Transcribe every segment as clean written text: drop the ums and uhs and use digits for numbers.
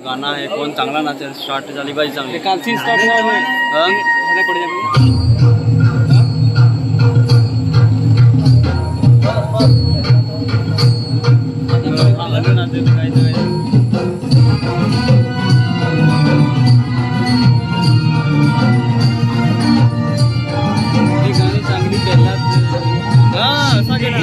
गाणं आहे कोण चांगला नाचेल स्टार्ट झाली पाहिजे चांगली कालची स्टार्ट चांगली पहिला असा गेला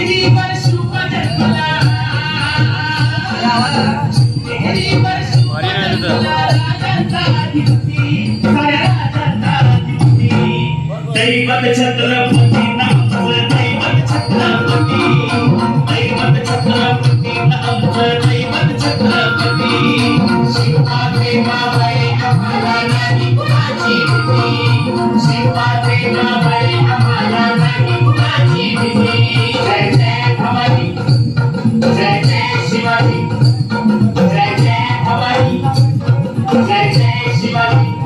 दैवत छत्रपती नामचं दैवत छत्रपती दैवत छत्रपती नामचं दैवत छत्रपती शिवाजी बाबाई आम्हाला नाही कुणाची भीती शिवाजी बाबाई आम्हाला नाही कुणाची भीती जय जय भवानी जय जय शिवाजी जय जय भवानी जय जय शिवाजी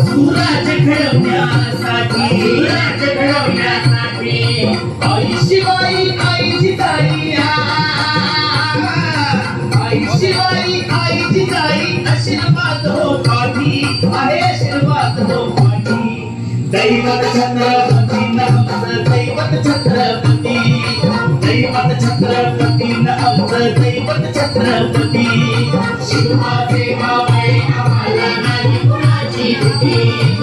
सूरज घडवण्यासाठी आई शिवाई आई जिजाई आई शिवाई आई जिजाई आशीर्वाद हो पाठी आहे आशीर्वाद हो पाठी दैवत छत्रपती नामचं दैवत छत्रपती दैवत छत्रपती नामचं दैवत छत्रपती शिवाजी बाबाई आम्हाला नाही कुणाची भीती